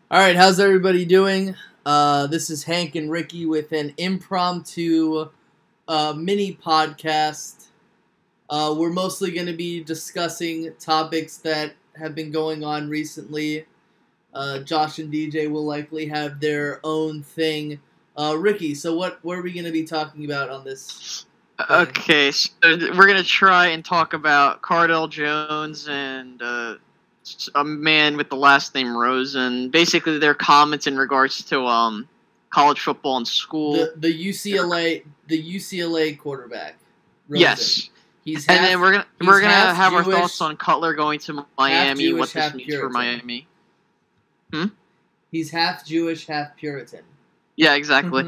All right, how's everybody doing? This is Hank and Ricky with an impromptu mini podcast. We're mostly going to be discussing topics that have been going on recently. Josh and DJ will likely have their own thing. Ricky, so what are we going to be talking about on this thing? Okay, so we're gonna try and talk about Cardell Jones and a man with the last name Rosen. Basically, their comments in regards to college football and school. The UCLA quarterback. Rosen. Yes, He's and then we're gonna have our Jewish, thoughts on Cutler going to Miami. Jewish, what this half means Puritan. for Miami. He's half Jewish, half Puritan. Yeah, exactly.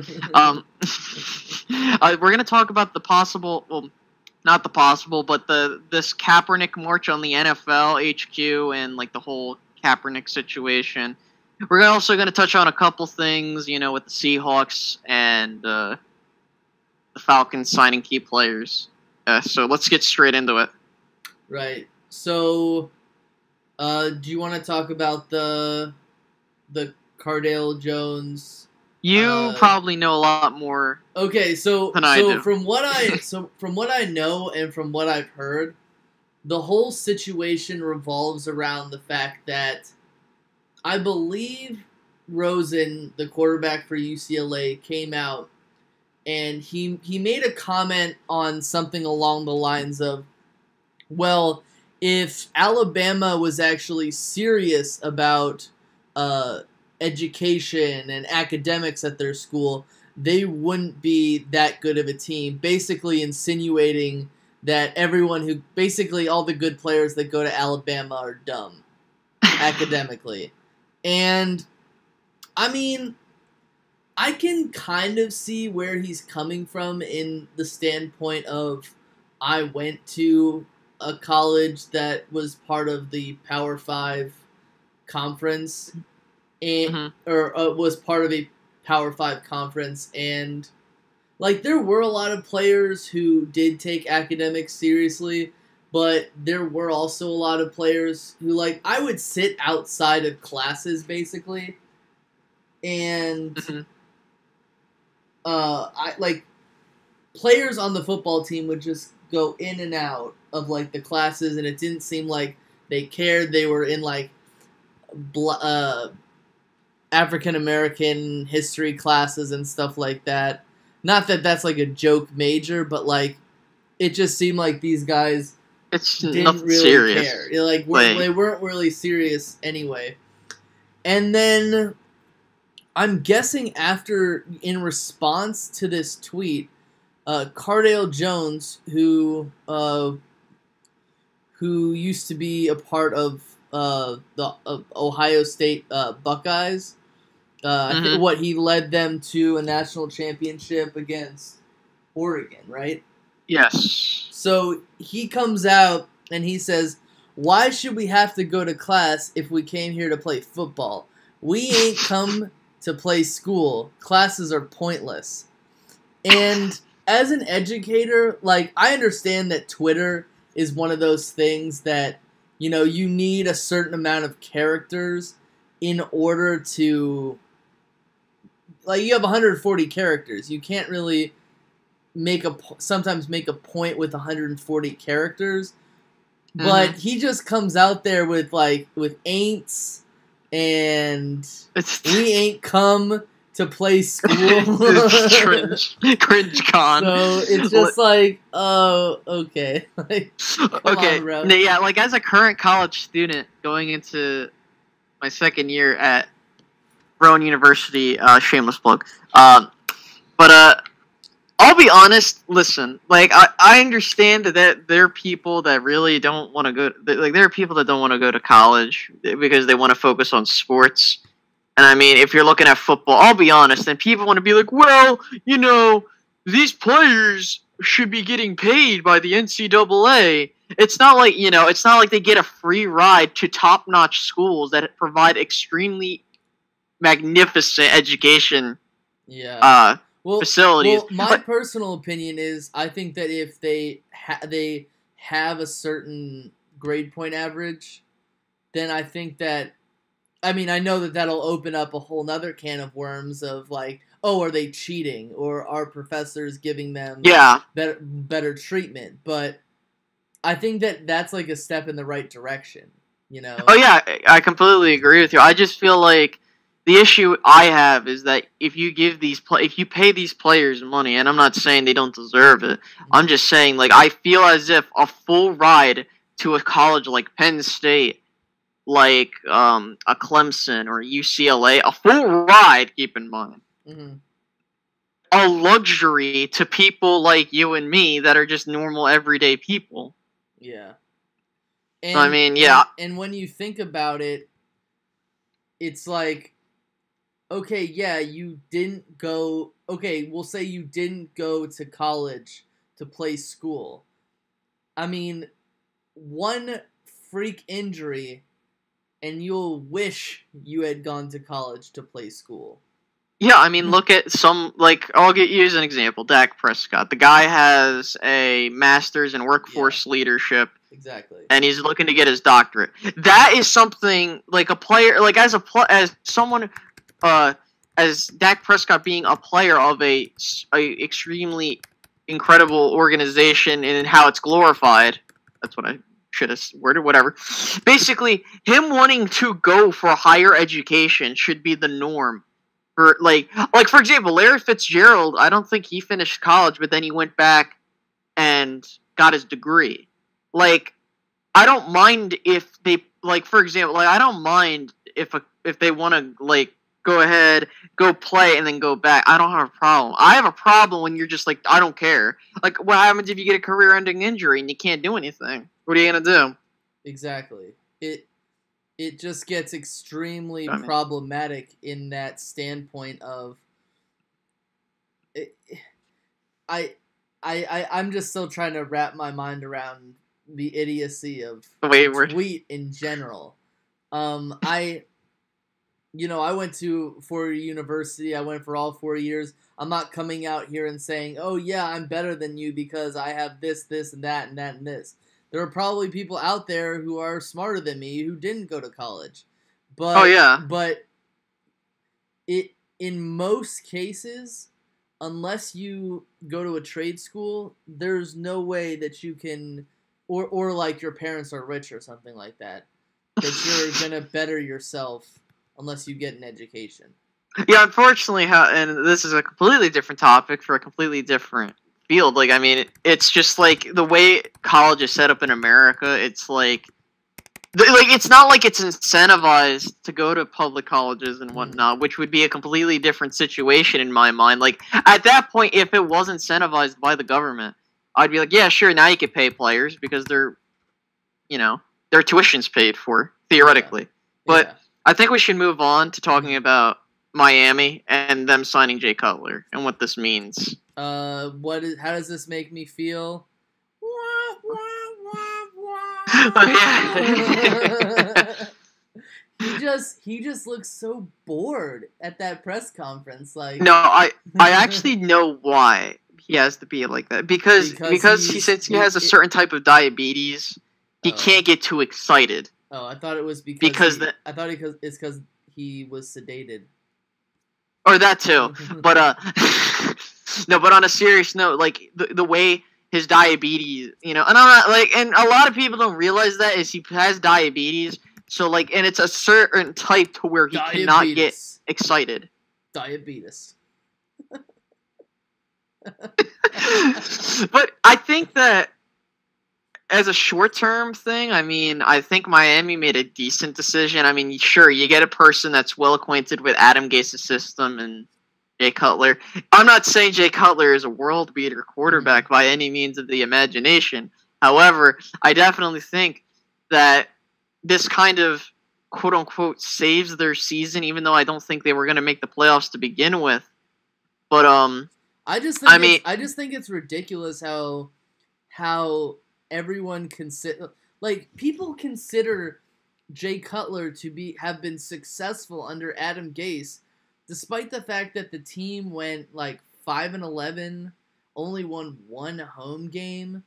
We're gonna talk about the possible, well, not the possible, but this Kaepernick march on the NFL HQ and like the whole Kaepernick situation. We're also gonna touch on a couple things, with the Seahawks and the Falcons signing key players. So let's get straight into it. Right. So, do you want to talk about the Cardale Jones? You probably know a lot more. Okay, so than I do. from what I know and from what I've heard, the whole situation revolves around the fact that I believe Rosen, the quarterback for UCLA, came out and he made a comment on something along the lines of, well, if Alabama was actually serious about education and academics at their school, they wouldn't be that good of a team, basically insinuating that basically all the good players that go to Alabama are dumb academically. And, I mean, I can kind of see where he's coming from in the standpoint of, I went to a college that was part of the Power 5 conference, and was part of a Power 5 conference, and like there were a lot of players who did take academics seriously, but there were also a lot of players who, like, I would sit outside of classes basically, and I like players on the football team would just go in and out of like the classes, and it didn't seem like they cared. They were in like African American history classes and stuff like that. Not that that's like a joke major, but like it just seemed like these guys didn't really serious. care. They weren't really serious anyway. And then I'm guessing in response to this tweet, Cardale Jones, who used to be a part of the Ohio State Buckeyes. I think he led them to a national championship against Oregon, right? Yes. So he comes out and he says, "Why should we have to go to class if we came here to play football? We ain't come to play school. Classes are pointless." And as an educator, like, I understand that Twitter is one of those things that, you need a certain amount of characters in order to, like, you have 140 characters. You can't really sometimes make a point with 140 characters. But he just comes out there with ain'ts and we ain't come to play school. Cringe con. So it's just like, oh, okay. Like, okay. Yeah, like as a current college student going into my second year at Rowan University, shameless plug. But I'll be honest. Listen, like I understand that there are people that really don't want to go. Like there are people that don't want to go to college because they want to focus on sports. And I mean, if you're looking at football, I'll be honest. And people want to be like, well, these players should be getting paid by the NCAA. It's not like they get a free ride to top-notch schools that provide extremely magnificent education facilities. Well, my personal opinion is I think that if they have a certain grade point average, then I think that I mean, I know that that'll open up a whole nother can of worms of like, oh, are they cheating, or are professors giving them better treatment? But I think that that's like a step in the right direction, you know? Oh yeah, I completely agree with you. I just feel like the issue I have is that if you give if you pay these players money, and I'm not saying they don't deserve it, I'm just saying like I feel as if a full ride to a college like Penn State, like a Clemson or UCLA, a full ride. Keep in mind. Mm-hmm. A luxury to people like you and me that are just normal everyday people. Yeah. I mean, yeah. And when you think about it, it's like, okay, yeah, you didn't go. Okay, we'll say you didn't go to college to play school. I mean, one freak injury, and you'll wish you had gone to college to play school. Yeah, I mean, look at I'll use an example. Dak Prescott. The guy has a master's in workforce leadership. Exactly. And he's looking to get his doctorate. That is something, like a player, like as someone, as Dak Prescott being a player of a extremely incredible organization and how it's glorified. That's what I should have worded, whatever. Basically, him wanting to go for higher education should be the norm. For like for example, Larry Fitzgerald, I don't think he finished college, but then he went back and got his degree. Like, I don't mind if they, like, for example, like, I don't mind if they want to, like, go ahead, go play, and then go back. I don't have a problem. I have a problem when you're just like, I don't care. Like, what happens if you get a career-ending injury and you can't do anything? What are you gonna do? Exactly. It just gets extremely problematic in that standpoint of I'm just still trying to wrap my mind around the idiocy of tweet in general. I went to 4 university. I went for all 4 years. I'm not coming out here and saying, oh yeah, I'm better than you because I have this, and that, and that, and this. There are probably people out there who are smarter than me who didn't go to college. But, But in most cases, unless you go to a trade school, there's no way that you can, or like your parents are rich or something like that you're going to better yourself unless you get an education. Yeah, unfortunately, and this is a completely different topic for a completely different field. Like, I mean, it's just like the way college is set up in America. It's like it's not like it's incentivized to go to public colleges and whatnot, which would be a completely different situation in my mind. Like, at that point, if it was incentivized by the government, I'd be like, yeah, sure, now you can pay players because their tuition's paid for, theoretically. Yeah. But I think we should move on to talking about Miami and them signing Jay Cutler and what this means. How does this make me feel? He just looks so bored at that press conference. Like, no, I actually know why he has to be like that because since he has a certain type of diabetes, he can't get too excited. Oh, I thought it was because it's because he was sedated. Or that too, but no. But on a serious note, like the way his diabetes, and I'm not like, and a lot of people don't realize that is he has diabetes. So like, and it's a certain type to where he cannot get excited. Diabetes. But I think that as a short-term thing, I mean, I think Miami made a decent decision. I mean, sure, you get a person that's well acquainted with Adam Gase's system and Jay Cutler. I'm not saying Jay Cutler is a world-beater quarterback by any means of the imagination. However, I definitely think that this kind of quote-unquote saves their season, even though I don't think they were going to make the playoffs to begin with. But I just think it's ridiculous how everyone people consider Jay Cutler to have been successful under Adam Gase, despite the fact that the team went like 5-11, only won one home game.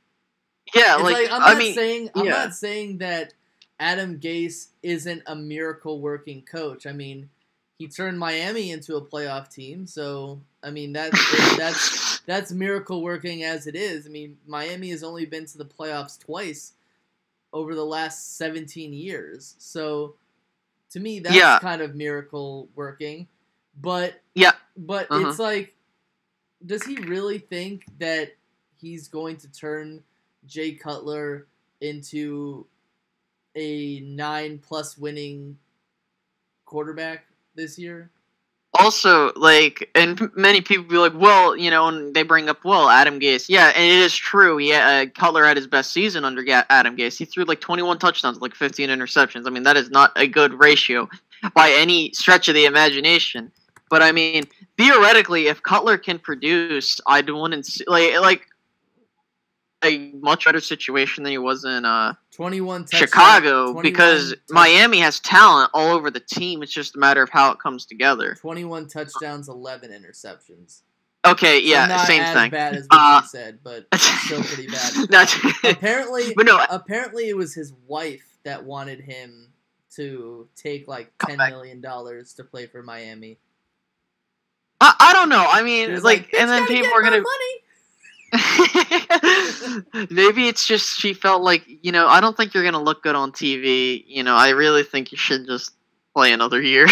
Yeah, I'm not saying that Adam Gase isn't a miracle working coach. I mean, he turned Miami into a playoff team, so I mean that's miracle working as it is. I mean, Miami has only been to the playoffs twice over the last 17 years. So to me, that's kind of miracle working. But it's like, does he really think that he's going to turn Jay Cutler into a 9+ winning quarterback this year? Also, like, and many people be like, well, you know, and they bring up, well, Adam Gase. Yeah, and it is true. Cutler had his best season under Adam Gase. He threw like 21 touchdowns, like 15 interceptions. I mean, that is not a good ratio by any stretch of the imagination. But I mean, theoretically, if Cutler can produce, I wouldn't see, like a much better situation than he was in 21 Chicago, because Miami has talent all over the team. It's just a matter of how it comes together. 21 touchdowns, 11 interceptions. Okay, yeah, so not same as thing. Bad as what you said, but still pretty bad. Apparently, it was his wife that wanted him to take like $10 million to play for Miami. I don't know. I mean, like, and then people are gonna money. Maybe it's just she felt like, you know, I don't think you're gonna look good on TV. You know, I really think you should just play another year.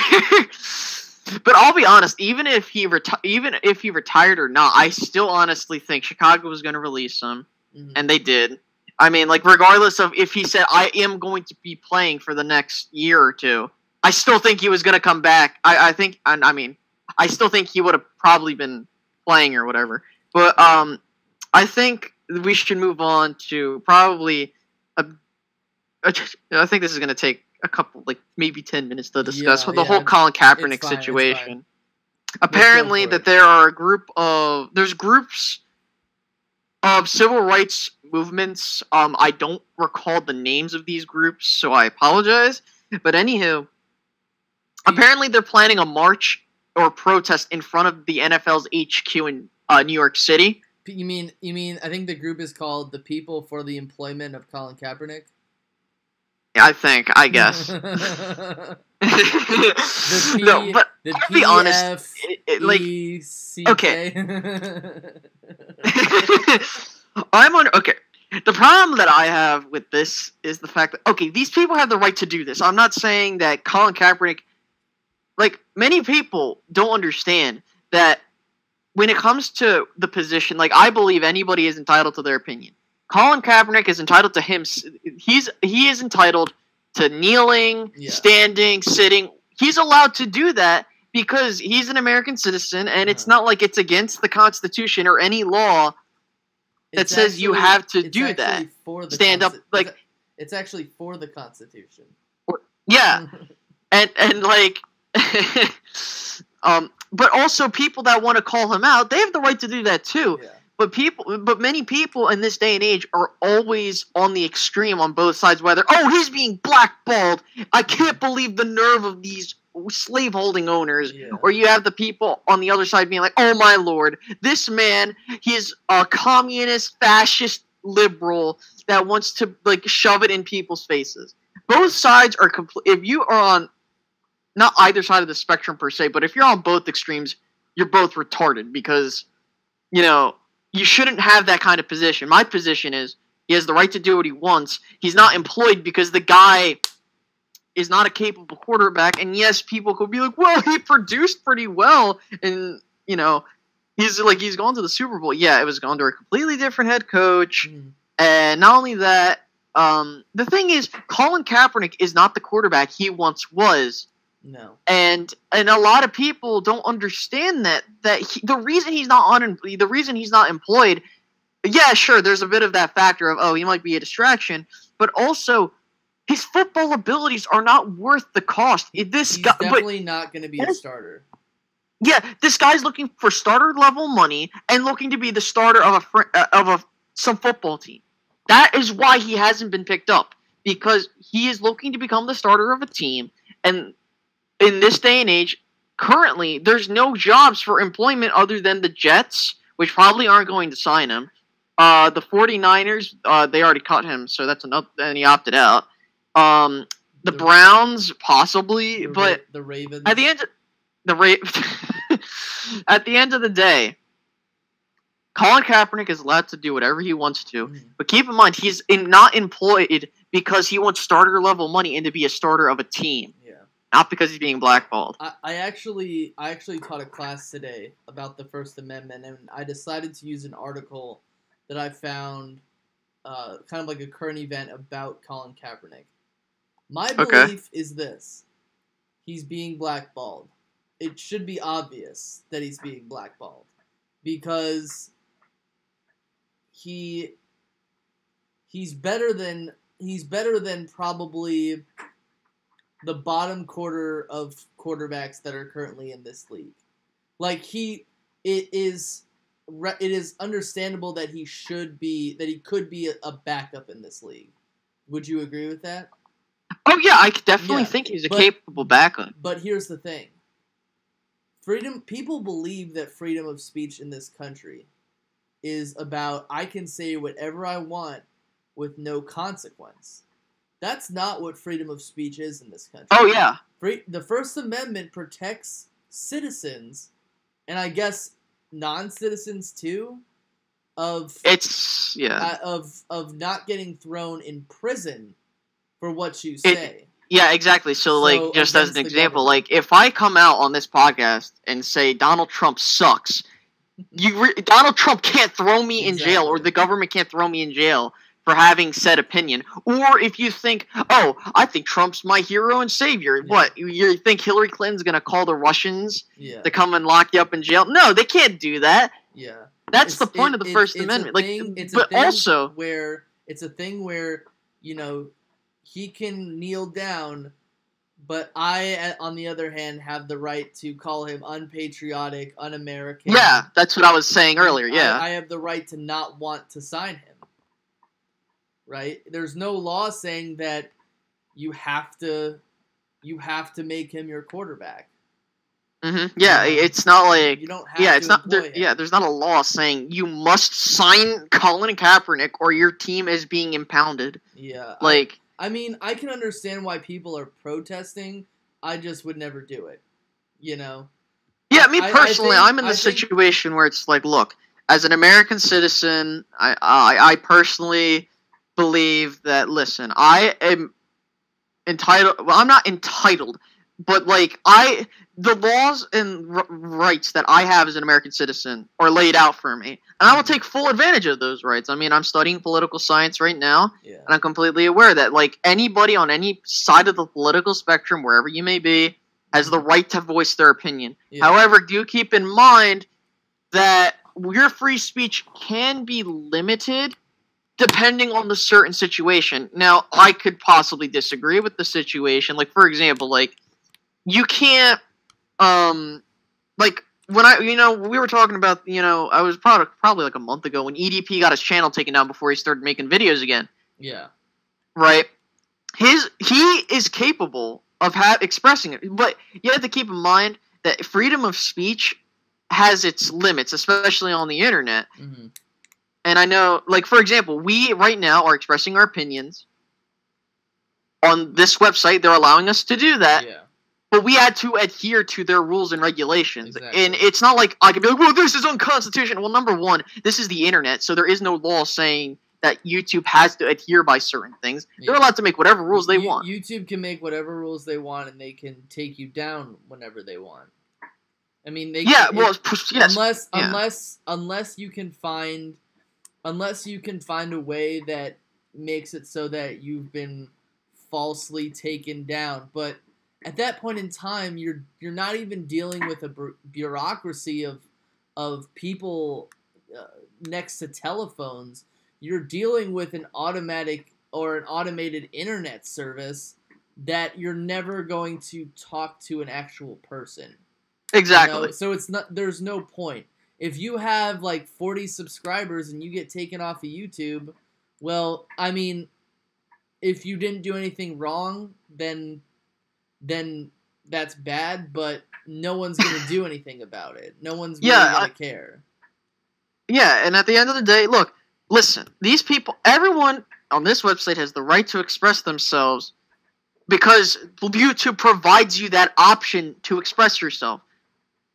But I'll be honest, even if he retired or not, I still honestly think Chicago was gonna release him, and they did. I mean, like, regardless of if he said I am going to be playing for the next year or two, I still think he was gonna come back. I still think he would have probably been playing or whatever. But I think we should move on to probably I think this is going to take a couple, like maybe 10 minutes to discuss the whole Colin Kaepernick situation. Apparently, that there are there's groups of civil rights movements. I don't recall the names of these groups, so I apologize. But anywho, apparently they're planning a march or protest in front of the NFL's HQ in New York City. You mean? I think the group is called the People for the Employment of Colin Kaepernick. Yeah, I guess. No, but I'll be honest. Okay. Okay. The problem that I have with this is the fact that these people have the right to do this. I'm not saying that Colin Kaepernick. Like, many people don't understand that. When it comes to the position, like, I believe anybody is entitled to their opinion. Colin Kaepernick is entitled to he is entitled to kneeling, standing, sitting. He's allowed to do that because he's an American citizen, and it's not like it's against the Constitution or any law that says you have to do that. Stand up, like, it's actually for the Constitution. Yeah, and like, but also people that want to call him out, they have the right to do that too. Yeah. But many people in this day and age are always on the extreme on both sides. Whether he's being blackballed, I can't believe the nerve of these slaveholding owners, or you have the people on the other side being like, oh my lord, this man, he's a communist, fascist, liberal that wants to like shove it in people's faces. Both sides are if you are on not either side of the spectrum per se, but if you're on both extremes, you're both retarded because, you know, you shouldn't have that kind of position. My position is he has the right to do what he wants. He's not employed because the guy is not a capable quarterback. And yes, people could be like, well, he produced pretty well. And, you know, he's gone to the Super Bowl. Yeah, it was gone to a completely different head coach. And not only that, the thing is, Colin Kaepernick is not the quarterback he once was. No, and a lot of people don't understand the reason he's not employed. Yeah, sure, there's a bit of that factor of he might be a distraction, but also his football abilities are not worth the cost. He's definitely not going to be a starter. Yeah, this guy's looking for starter level money and looking to be the starter of some football team. That is why he hasn't been picked up, because he is looking to become the starter of a team. And in this day and age, currently, there's no jobs for employment other than the Jets, which probably aren't going to sign him. The 49ers, they already cut him, so that's enough, and he opted out. The Browns possibly, but the Ravens. At the end, at the end of the day, Colin Kaepernick is allowed to do whatever he wants to, but keep in mind he's not employed because he wants starter level money and to be a starter of a team. Yeah. Not because he's being blackballed. I actually taught a class today about the First Amendment, and I decided to use an article that I found, kind of like a current event about Colin Kaepernick. My belief is this: he's being blackballed. It should be obvious that he's being blackballed because he's better than probably the bottom quarter of quarterbacks that are currently in this league. Like it is understandable that he could be a backup in this league. Would you agree with that? Oh yeah, I definitely think he's a capable backup. But here's the thing. People believe that freedom of speech in this country is about I can say whatever I want with no consequence. That's not what freedom of speech is in this country. Oh, yeah. The First Amendment protects citizens, and I guess non-citizens too, of not getting thrown in prison for what you say. Yeah, exactly. So just as an example, if I come out on this podcast and say Donald Trump sucks, Donald Trump can't throw me in jail, or the government can't throw me in jail for having said opinion. Or if you think, oh, I think Trump's my hero and savior. Yeah. What, you think Hillary Clinton's going to call the Russians to come and lock you up in jail? No, they can't do that. Yeah. That's the point of the First Amendment. It's a thing where, you know, he can kneel down, but I, on the other hand, have the right to call him unpatriotic, un-American. Yeah, that's what I was saying earlier, yeah. I have the right to not want to sign him. Right? There's no law saying that you have to make him your quarterback. Mm-hmm. Yeah, it's not like you don't have there's not a law saying you must sign Colin Kaepernick or your team is being impounded. Yeah. I mean, I can understand why people are protesting. I just would never do it. You know? Yeah, me personally, I'm in the situation where it's like, look, as an American citizen, I personally believe that, listen, I am entitled, well, I'm not entitled, but the laws and rights that I have as an American citizen are laid out for me, and I will take full advantage of those rights. I mean, I'm studying political science right now, and I'm completely aware that, anybody on any side of the political spectrum, wherever you may be, has the right to voice their opinion. Yeah. However, do keep in mind that your free speech can be limited depending on the certain situation. Now, I could possibly disagree with the situation. For example, you can't, when we were talking about, I was probably a month ago when EDP got his channel taken down before he started making videos again. Yeah. Right? He is capable of expressing it, but you have to keep in mind that freedom of speech has its limits, especially on the internet. Mm-hmm. And I know, for example, we right now are expressing our opinions on this website. They're allowing us to do that. Yeah. But we had to adhere to their rules and regulations. Exactly. And it's not like I could be like, well, this is unconstitutional. Well, number one, this is the internet, so there is no law saying that YouTube has to adhere by certain things. Yeah. They're allowed to make whatever rules they want. YouTube can make whatever rules they want, and they can take you down whenever they want. I mean, unless you can find a way that makes it so that you've been falsely taken down. But at that point in time, you're not even dealing with a bureaucracy of people next to telephones. You're dealing with an automated internet service that you're never going to talk to an actual person. Exactly. So there's no point. If you have 40 subscribers and you get taken off of YouTube, well, I mean, if you didn't do anything wrong, then that's bad, but no one's going to do anything about it. No one's really going to care. Yeah, and at the end of the day, look, listen, these people, everyone on this website has the right to express themselves because YouTube provides you that option to express yourself.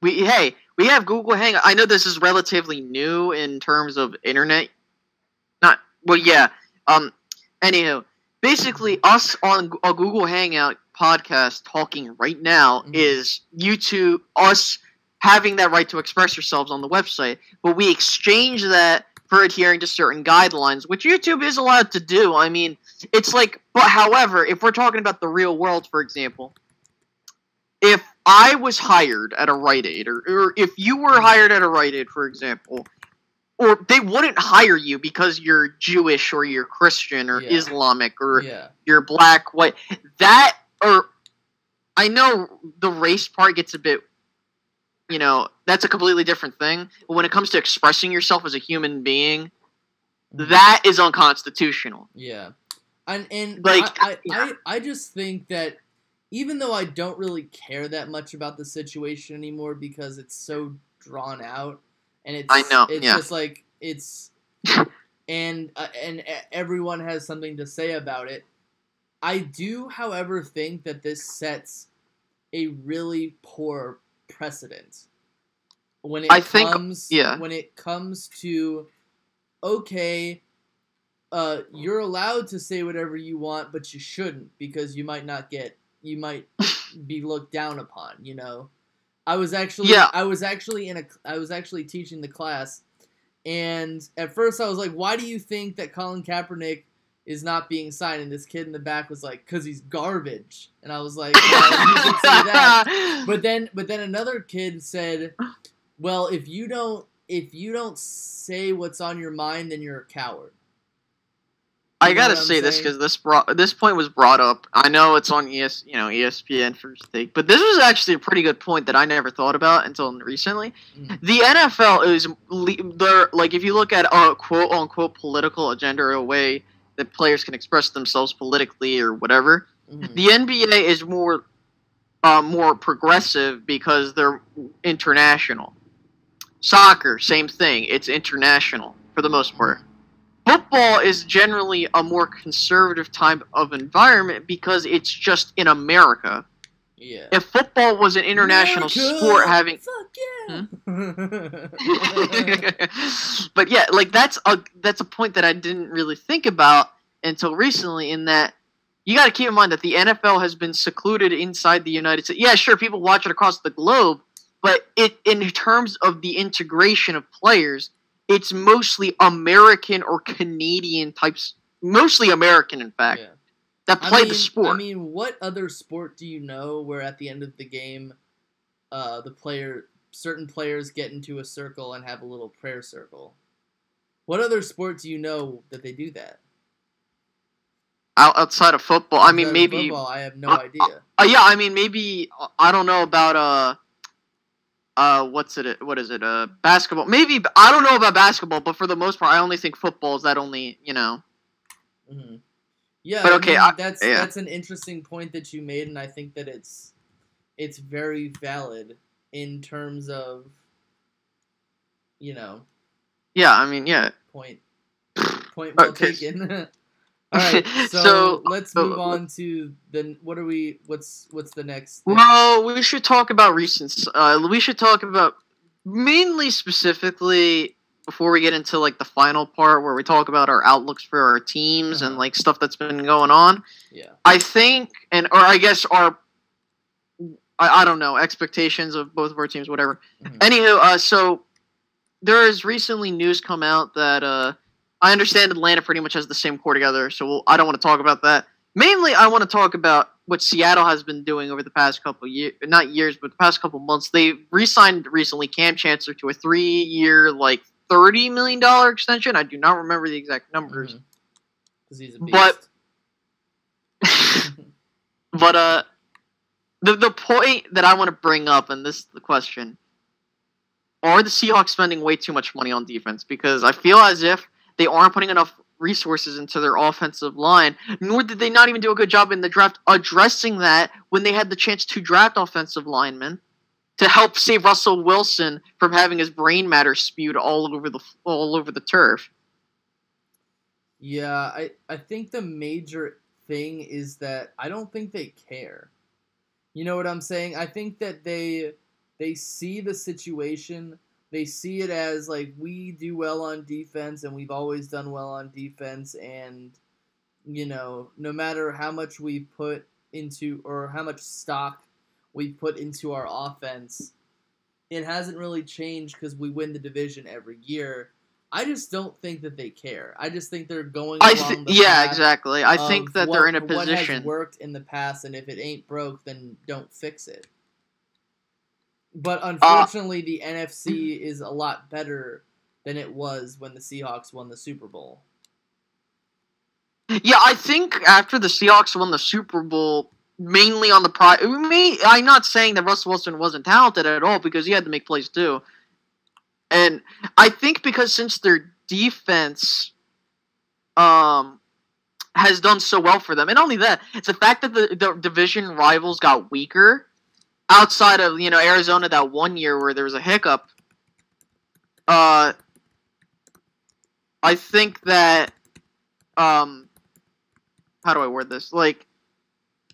We have Google Hangout. I know this is relatively new in terms of internet. Anywho, basically, us on a Google Hangout podcast talking right now is YouTube, us having that right to express yourselves on the website, but we exchange that for adhering to certain guidelines, which YouTube is allowed to do. I mean, it's like, but however, if we're talking about the real world, for example, if I was hired at a Rite Aid, or if you were hired at a Rite Aid, for example, or they wouldn't hire you because you're Jewish or you're Christian or Islamic or you're black, white. That, or I know the race part gets a bit, that's a completely different thing. But when it comes to expressing yourself as a human being, that is unconstitutional. Yeah. I just think that even though I don't really care that much about the situation anymore because it's so drawn out, and it's just like and everyone has something to say about it. I do, however, think that this sets a really poor precedent when it comes to, okay, you're allowed to say whatever you want, but you shouldn't because you might be looked down upon. I was actually teaching the class, and at first I was like, why do you think that Colin Kaepernick is not being signed? And this kid in the back was like, because he's garbage. And I was like, well, you can say that. But then another kid said, well, if you don't say what's on your mind, then you're a coward. I gotta say this because this point was brought up. I know it's on ESPN First Take, but this was actually a pretty good point that I never thought about until recently. The NFL is if you look at a quote unquote political agenda or a way that players can express themselves politically or whatever, the NBA is more progressive because they're international. Soccer, same thing. It's international for the most part. Football is generally a more conservative type of environment because it's just in America. Yeah. If football was an international sport, having fuck yeah. But yeah, like that's a point that I didn't really think about until recently. In that, you got to keep in mind that the NFL has been secluded inside the United States. Yeah, sure, people watch it across the globe, but in terms of the integration of players, it's mostly American or Canadian types, mostly American, in fact, that play the sport. I mean, what other sport do you know where at the end of the game, certain players get into a circle and have a little prayer circle? What other sport do you know that they do that? Outside of football, I mean, maybe football, I have no idea. Yeah, I mean, maybe I don't know about what is it? Basketball. Maybe, I don't know about basketball, but for the most part, I only think football is that only, Mm-hmm. Yeah, but okay, that's an interesting point that you made, and I think that it's very valid in terms of, Yeah, I mean, yeah. Point well taken. All right, so let's move on to what's the next thing? Well, we should talk about we should talk about mainly specifically before we get into like the final part where we talk about our outlooks for our teams and like stuff that's been going on. Yeah. I think, or I guess I don't know, expectations of both of our teams, whatever. Anywho, so there has recently news come out that I understand Atlanta pretty much has the same core together, so I don't want to talk about that. Mainly, I want to talk about what Seattle has been doing over the past couple years, not years, but the past couple months. They re-signed recently Cam Chancellor to a 3-year, like, $30 million extension. I do not remember the exact numbers. Because he's a beast. But the point that I want to bring up, and this is the question, are the Seahawks spending way too much money on defense? Because I feel as if they aren't putting enough resources into their offensive line, nor did they not even do a good job in the draft addressing that when they had the chance to draft offensive linemen to help save Russell Wilson from having his brain matter spewed all over the turf. Yeah, I think the major thing is that I don't think they care. You know what I'm saying? I think that they see the situation. They see it as like, we do well on defense and we've always done well on defense, and no matter how much we put into, or how much stock we put into our offense, it hasn't really changed because we win the division every year. I just don't think that they care. I just think they're going along the path exactly. I think that they're in a position. What has worked in the past, and if it ain't broke, then don't fix it. But unfortunately, the NFC is a lot better than it was when the Seahawks won the Super Bowl. Yeah, I think after the Seahawks won the Super Bowl, mainly on the I'm not saying that Russell Wilson wasn't talented at all, because he had to make plays too. And I think because since their defense has done so well for them, and not only that, it's the fact that the division rivals got weaker outside of, Arizona that one year where there was a hiccup. I think that how do I word this? Like,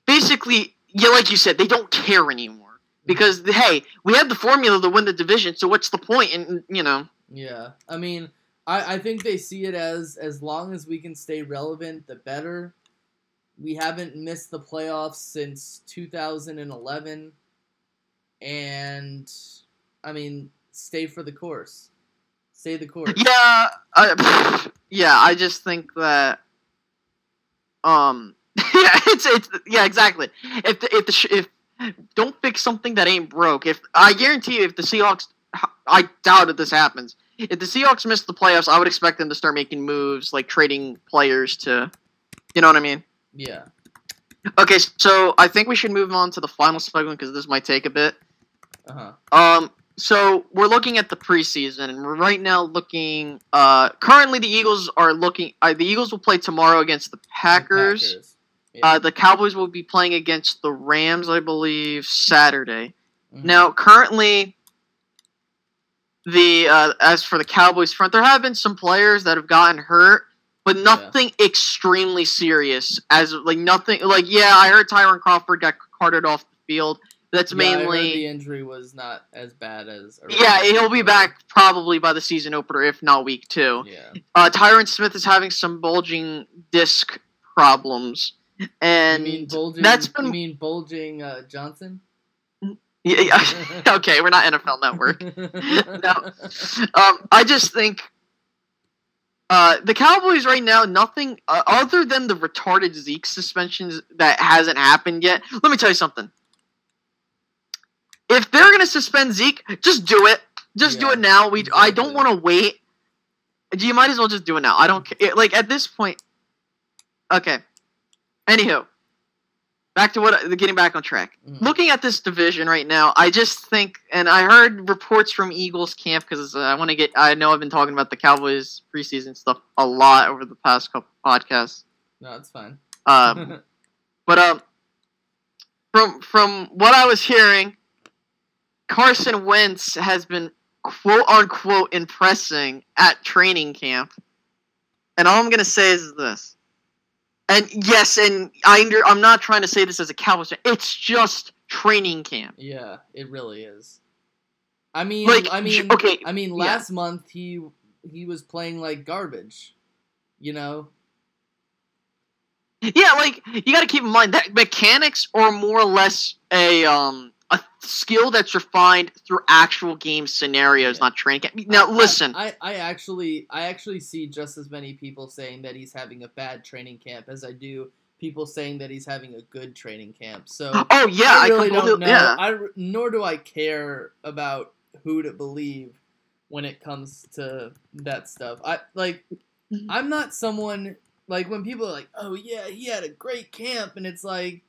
basically, like you said, they don't care anymore. Because, hey, we have the formula to win the division, so what's the point? And, Yeah. I mean, I think they see it as long as we can stay relevant, the better. We haven't missed the playoffs since 2011. And, I mean, stay for the course. Stay the course. Yeah. I just think that, yeah, exactly. If don't fix something that ain't broke. I guarantee you, if the Seahawks, I doubt that this happens. If the Seahawks miss the playoffs, I would expect them to start making moves, like trading players to, you know what I mean? Yeah. Okay, so I think we should move on to the final segment, because this might take a bit. So we're looking at the preseason, and we're right now looking. Currently, the Eagles are looking. The Eagles will play tomorrow against the Packers. Yeah. The Cowboys will be playing against the Rams, I believe, Saturday. Mm-hmm. Now, currently, as for the Cowboys front, there have been some players that have gotten hurt, but nothing extremely serious. Nothing. I heard Tyron Crawford got carted off the field. That's mainly. I heard the injury was not as bad as. Yeah, he'll be back probably by the season opener, if not week 2. Yeah. Tyron Smith is having some bulging disc problems. And you mean bulging Johnson? Yeah. Okay, we're not NFL Network. No. I just think the Cowboys right now, nothing other than the retarded Zeke suspensions that hasn't happened yet. Let me tell you something. If they're gonna suspend Zeke, just do it. Just do it now. Exactly. I don't want to wait. You might as well just do it now. I don't care. At this point. Okay. Anywho, getting back on track. Mm-hmm. Looking at this division right now, I just think, and I heard reports from Eagles camp, because I know I've been talking about the Cowboys preseason stuff a lot over the past couple podcasts. No, it's fine. But from what I was hearing, Carson Wentz has been quote unquote impressing at training camp, and all I'm gonna say is this. And yes, and I'm not trying to say this as a Cowboys fan. It's just training camp. Yeah, it really is. I mean, last month he was playing like garbage, Yeah, you got to keep in mind that mechanics are more or less a skill that's refined through actual game scenarios, not training camp. Now, listen. I actually see just as many people saying that he's having a bad training camp as I do people saying that he's having a good training camp. So I really don't know. Yeah. Nor do I care about who to believe when it comes to that stuff. I'm not someone, when people are like, oh yeah, he had a great camp, and it's like,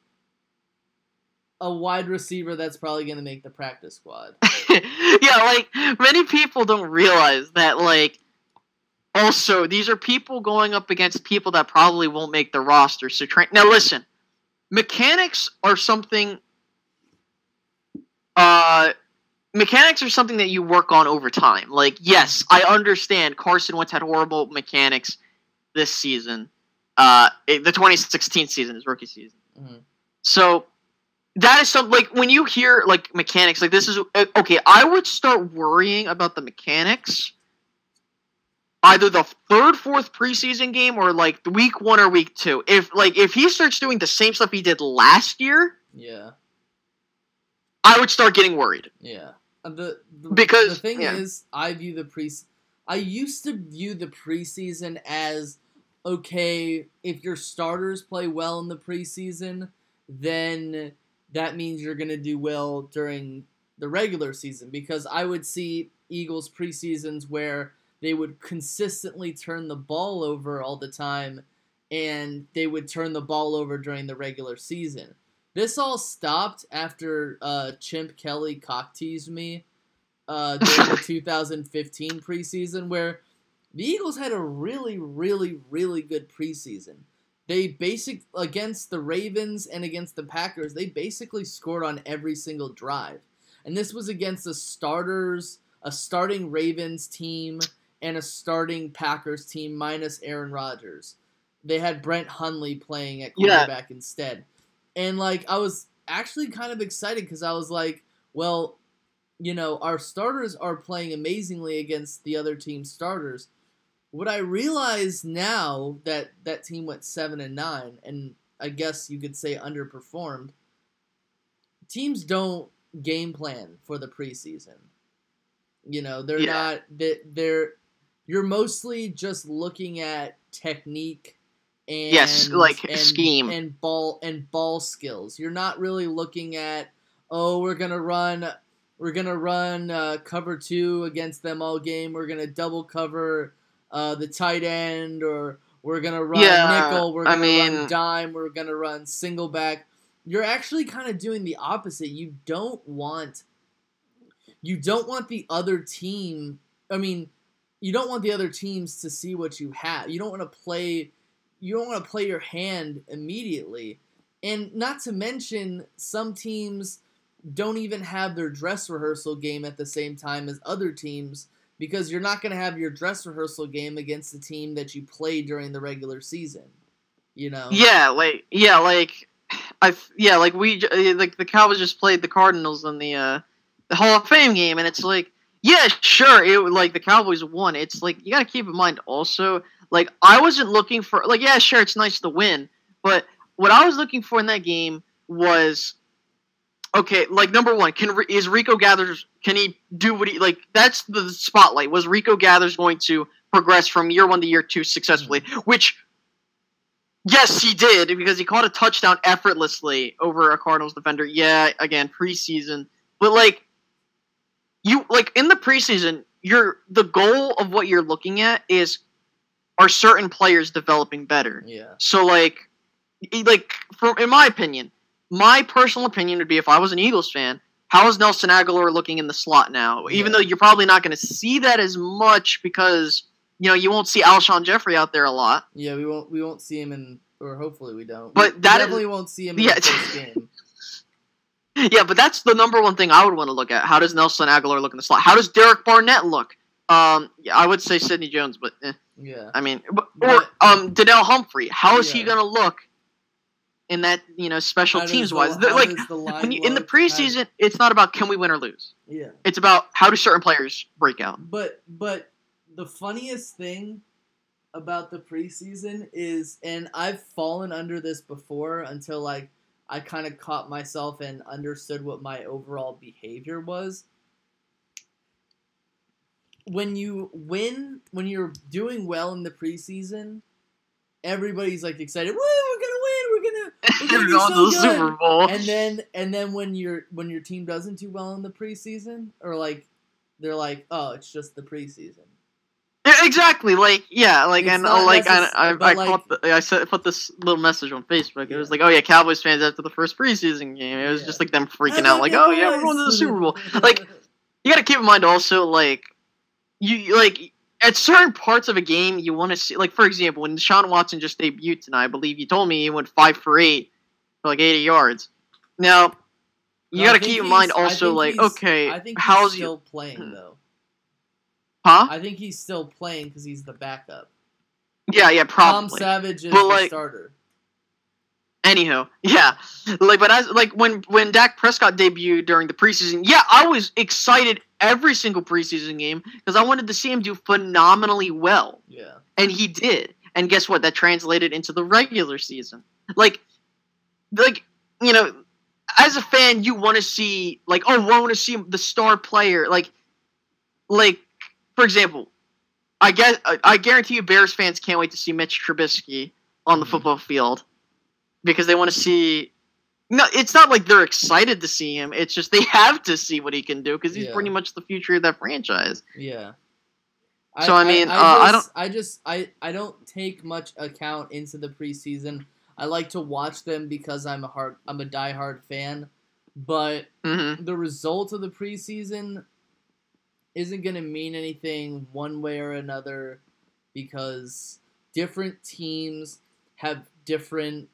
a wide receiver that's probably going to make the practice squad. Yeah, many people don't realize that, also, these are people going up against people that probably won't make the roster. So now listen, mechanics are something that you work on over time. Yes, I understand Carson Wentz had horrible mechanics this season. the 2016 season, his rookie season. Mm-hmm. So that is something like when you hear like mechanics, like this is okay. I would start worrying about the mechanics either the third, fourth preseason game or like the week 1 or week 2. If he starts doing the same stuff he did last year, yeah, I would start getting worried. Yeah, because the thing is, I used to view the preseason as okay. If your starters play well in the preseason, then that means you're going to do well during the regular season, because I would see Eagles preseasons where they would consistently turn the ball over all the time, and they would turn the ball over during the regular season. This all stopped after Chimp Kelly cock-teased me during the 2015 preseason, where the Eagles had a really, really, really good preseason. They against the Ravens and against the Packers, they basically scored on every single drive. And this was against a starting Ravens team and a starting Packers team minus Aaron Rodgers. They had Brent Hundley playing at quarterback instead. And, like, I was actually kind of excited because I was like, well, you know, our starters are playing amazingly against the other team's starters. What I realize now that that team went 7-9, and I guess you could say underperformed, teams don't game plan for the preseason. You know, they're not. You're mostly just looking at technique and scheme and ball skills. You're not really looking at, oh, we're gonna run cover 2 against them all game. We're gonna double cover the tight end, or we're gonna run nickel. We're gonna run dime. We're gonna run single back. You're actually kind of doing the opposite. You don't want the other team. I mean, you don't want the other teams to see what you have. You don't want to play your hand immediately. And not to mention, some teams don't even have their dress rehearsal game at the same time as other teams, because you're not going to have your dress rehearsal game against the team that you play during the regular season. You know? The Cowboys just played the Cardinals in the Hall of Fame game, and it's like, yeah, sure, the Cowboys won. It's like, you got to keep in mind also, like, I wasn't looking for, like, yeah, sure, it's nice to win, but what I was looking for in that game was, okay, like, number one, is Rico Gathers, can he do what he, like, that's the spotlight. Was Rico Gathers going to progress from year 1 to year 2 successfully? Which, yes, he did, because he caught a touchdown effortlessly over a Cardinals defender. Yeah, again, preseason. But, like, in the preseason, the goal of what you're looking at is, are certain players developing better? Yeah. So, in my opinion, my personal opinion would be, if I was an Eagles fan, how is Nelson Aguilar looking in the slot now? Yeah. Even though you're probably not going to see that as much, because, you know, you won't see Alshon Jeffrey out there a lot. Yeah, we won't see him or hopefully we don't. But we definitely won't see him in the first game. Yeah, but that's the number one thing I would want to look at. How does Nelson Aguilar look in the slot? How does Derek Barnett look? I would say Sidney Jones, but yeah. I mean, Donnell Humphrey. How is he going to look in that, you know, special teams wise? In the preseason, it's not about can we win or lose. Yeah. It's about how do certain players break out. But the funniest thing about the preseason is, and I've fallen under this before until like I kind of caught myself and understood what my overall behavior was. When you win, when you're doing well in the preseason, everybody's like excited. Woo, we're gonna win! We're gonna be so good. Super Bowl. And then when your team doesn't do well in the preseason, or like they're like, oh, it's just the preseason. Exactly, I put this little message on Facebook. Yeah. It was like, oh yeah, Cowboys fans after the first preseason game. It was just like them freaking out, like, oh yeah, we're going to the Super Bowl. Like, you got to keep in mind also, like, you at certain parts of a game, you want to see, like, for example, when Deshaun Watson just debuted tonight, I believe you told me he went 5 for 8 for like 80 yards. Now, you got to keep in mind also, like, okay, I think how's he still playing though? Huh? I think he's still playing because he's the backup. Yeah, Tom probably. Savage is But, the like, starter. Anywho, yeah, like, but as like when Dak Prescott debuted during the preseason, yeah, I was excited every single preseason game because I wanted to see him do phenomenally well. Yeah, and he did. And guess what? That translated into the regular season. Like you know, as a fan, you want to see I want to see the star player. Like for example, I guarantee you, Bears fans can't wait to see Mitch Trubisky on the football field. Because they want to see. No, it's not like they're excited to see him. It's just they have to see what he can do because he's pretty much the future of that franchise. Yeah. So I don't take much account into the preseason. I like to watch them because I'm a diehard fan, but the result of the preseason isn't going to mean anything one way or another because different teams have different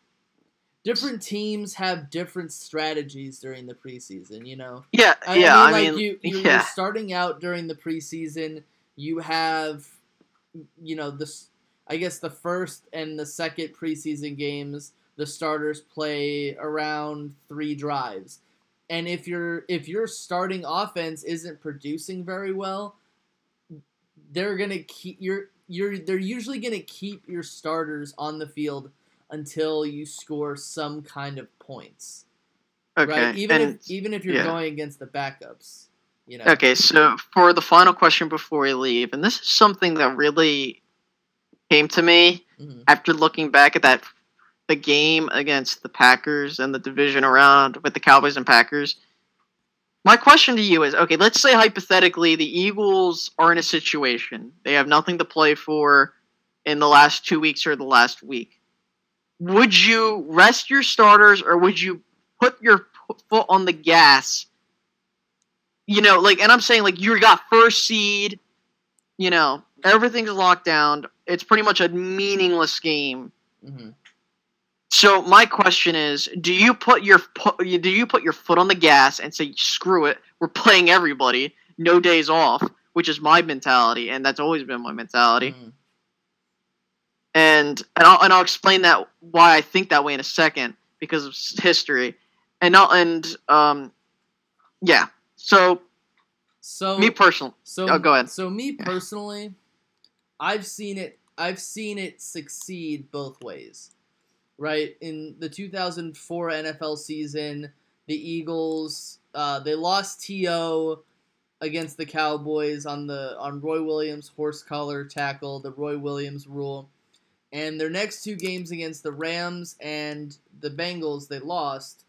strategies during the preseason, you know? Yeah, You're starting out during the preseason, you have, I guess the first and the second preseason games, the starters play around 3 drives. And if your starting offense isn't producing very well, they're usually gonna keep your starters on the field until you score some kind of points. Okay. Right? Even if you're going against the backups. You know. Okay, so for the final question before we leave, and this is something that really came to me after looking back at the game against the Packers and the division around with the Cowboys and Packers. My question to you is, okay, let's say hypothetically the Eagles are in a situation. They have nothing to play for in the last 2 weeks or the last week. Would you rest your starters or would you put your foot on the gas? And I'm saying, you got first seed, everything's locked down. It's pretty much a meaningless game. Mm-hmm. So my question is, do you put your foot on the gas and say, screw it, we're playing everybody, no days off, which is my mentality, and that's always been my mentality. Mm-hmm. And I'll explain that why I think that way in a second because of history, So me personally. Go ahead. So me personally, I've seen it succeed both ways, right? In the 2004 NFL season, the Eagles they lost T.O. against the Cowboys on Roy Williams' horse collar tackle, the Roy Williams rule. And their next 2 games against the Rams and the Bengals, they lost.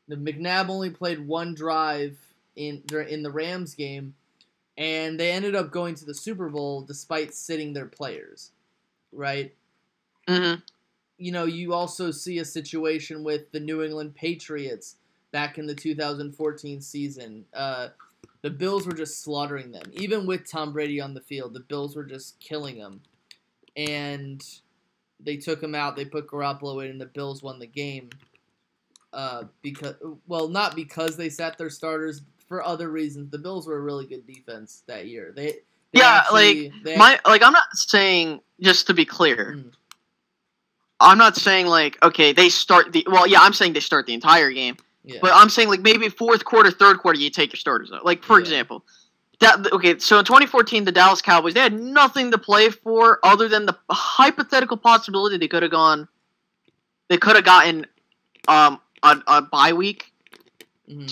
The McNabb only played 1 drive in the Rams game, and they ended up going to the Super Bowl despite sitting their players, right? Mm-hmm. You also see a situation with the New England Patriots back in the 2014 season. The Bills were just slaughtering them. Even with Tom Brady on the field, the Bills were just killing them. And they took him out. They put Garoppolo in, and the Bills won the game. Not because they sat their starters, for other reasons. The Bills were a really good defense that year. I'm not saying, just to be clear, I'm not saying okay, they start I'm saying they start the entire game. Yeah. But I'm saying maybe 4th quarter, 3rd quarter, you take your starters out. For example. So in 2014, the Dallas Cowboys, they had nothing to play for other than the hypothetical possibility they could have gotten a bye week. Mm-hmm.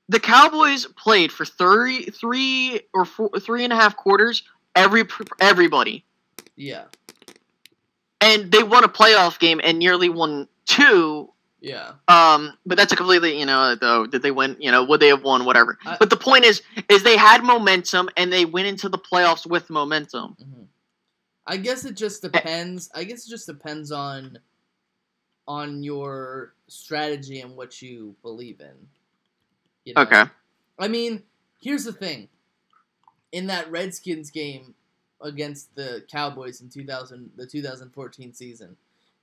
The Cowboys played for 3 or 3.5 quarters. Everybody. Yeah. And they won a playoff game and nearly won 2. Yeah. But that's a completely, did they win? Would they have won? Whatever. But the point is they had momentum and they went into the playoffs with momentum. Mm-hmm. I guess it just depends. On your strategy and what you believe in. Okay. I mean, here's the thing. In that Redskins game against the Cowboys in the 2014 season,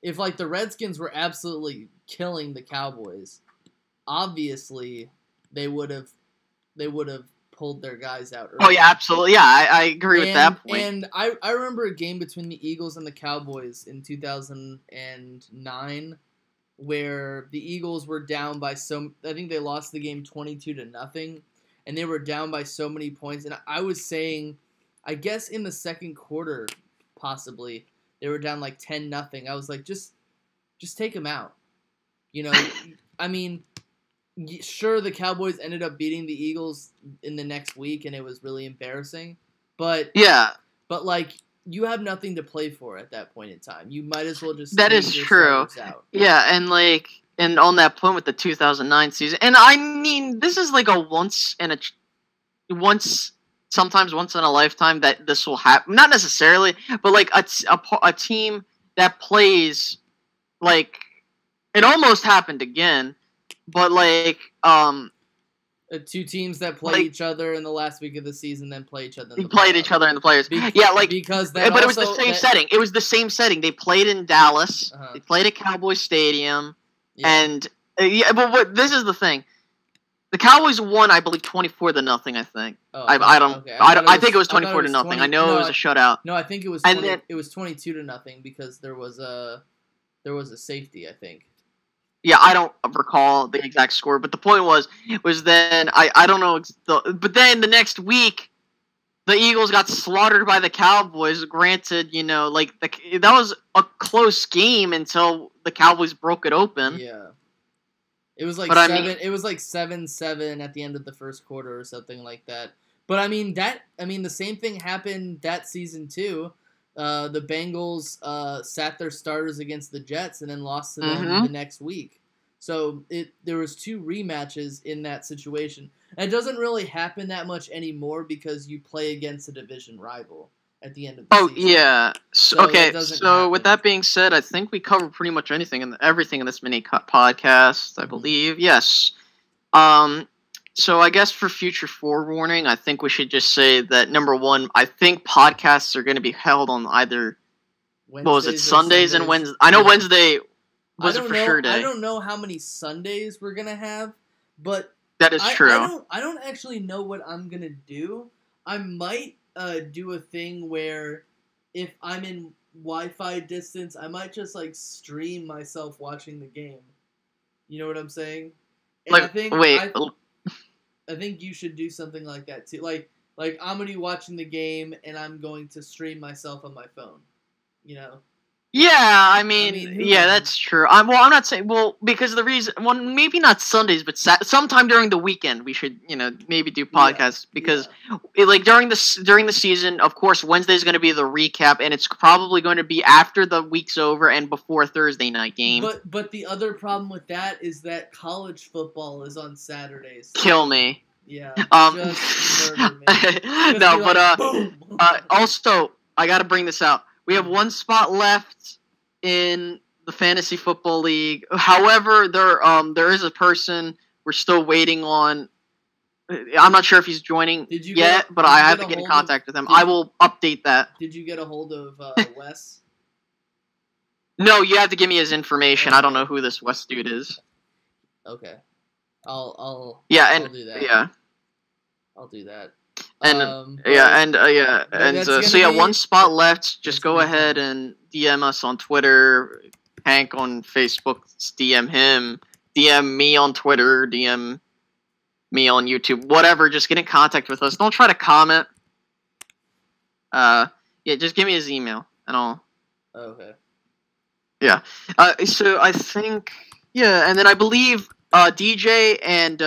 if the Redskins were absolutely killing the Cowboys, obviously they would have pulled their guys out early. Oh, yeah, absolutely. Yeah, I agree with that point. And I remember a game between the Eagles and the Cowboys in 2009 where the Eagles were down by I think they lost the game 22-0, and they were down by so many points. And I was saying, I guess in the second quarter, possibly, they were down like 10-0. I was like, just take them out. You know, I mean, sure, the Cowboys ended up beating the Eagles in the next week, and it was really embarrassing. But like, you have nothing to play for at that point in time. You might as well just that is true. Out. Yeah, and on that point with the 2009 season, and I mean, this is like sometimes once in a lifetime that this will happen. Not necessarily, but like a team that plays like it almost happened again, but like two teams that play each other in the last week of the season, then play each other. Played each other in the players. But it was the same setting. It was the same setting. They played in Dallas. They played at Cowboys Stadium, and but this is the thing. The Cowboys won, I believe, 24-0. I think. Oh, I think it was 24-0. I know it was a shutout. No, I think it was. It was 22-0 because there was a safety, I think. Yeah, I don't recall the exact score, but the point was then I don't know, but then the next week, the Eagles got slaughtered by the Cowboys. Granted, that was a close game until the Cowboys broke it open. Yeah, it was like 7-7 at the end of the first quarter or something like that. But the same thing happened that season too. The Bengals sat their starters against the Jets and then lost to them the next week. So there was two rematches in that situation. And it doesn't really happen that much anymore because you play against a division rival at the end of the season. Oh, yeah. So with that being said, I think we covered pretty much everything in this mini podcast, I believe. Yes. So I guess for future forewarning, I think we should just say that, number one, I think podcasts are going to be held on either, Sundays and Wednesdays? I know Wednesday was a for sure day. I don't know how many Sundays we're going to have, but that is true. I don't actually know what I'm going to do. I might do a thing where if I'm in Wi-Fi distance, I might just stream myself watching the game. You know what I'm saying? And I think you should do something like that too. Like I'm gonna be watching the game and I'm going to stream myself on my phone. You know? Yeah, I mean that's true. I'm not saying because the reason maybe not Sundays, but sometime during the weekend we should maybe do podcasts because during the season, of course, Wednesday is going to be the recap, and it's probably going to be after the week's over and before Thursday night game. But the other problem with that is that college football is on Saturdays. Kill me. Yeah. Just murder me. No, but also I got to bring this out. We have one spot left in the Fantasy Football League. However, there is a person we're still waiting on. I'm not sure if he's joining yet, but I have to get in contact with him. I will update that. Did you get a hold of Wes? No, you have to give me his information. Okay. I don't know who this Wes dude is. Okay. I'll do that. Yeah. I'll do that. One spot left. Just go ahead and DM us on Twitter. Hank on Facebook, DM him. DM me on Twitter. DM me on YouTube. Whatever. Just get in contact with us. Don't try to comment. Just give me his email and I'll. Okay. Yeah. So I think and then I believe. DJ and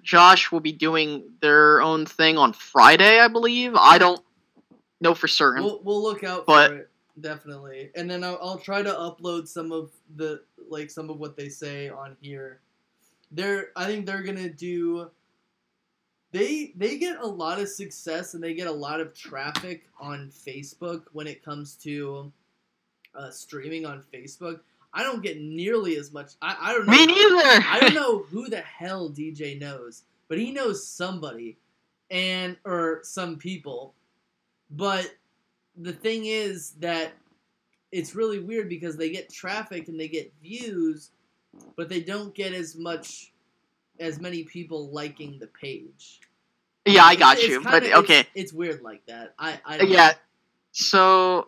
Josh will be doing their own thing on Friday, I believe. I don't know for certain. We'll look out for it, definitely. And then I'll try to upload some of what they say on here. I think they're gonna do. They get a lot of success and they get a lot of traffic on Facebook when it comes to streaming on Facebook. I don't get nearly as much. I don't know. Me neither. I don't know who the hell DJ knows, but he knows somebody, or some people. But the thing is that it's really weird because they get traffic and they get views, but they don't get as many people liking the page. Yeah, I got you. But okay, it's weird like that. I yeah. So,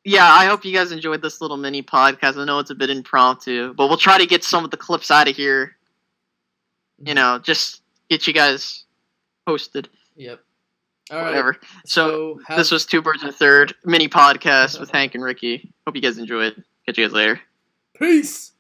yeah, I hope you guys enjoyed this little mini podcast. I know it's a bit impromptu, but we'll try to get some of the clips out of here. You know, just get you guys posted. Yep. All right. Whatever. So this was Two Birds and a Third mini podcast with Hank and Ricky. Hope you guys enjoyed. Catch you guys later. Peace.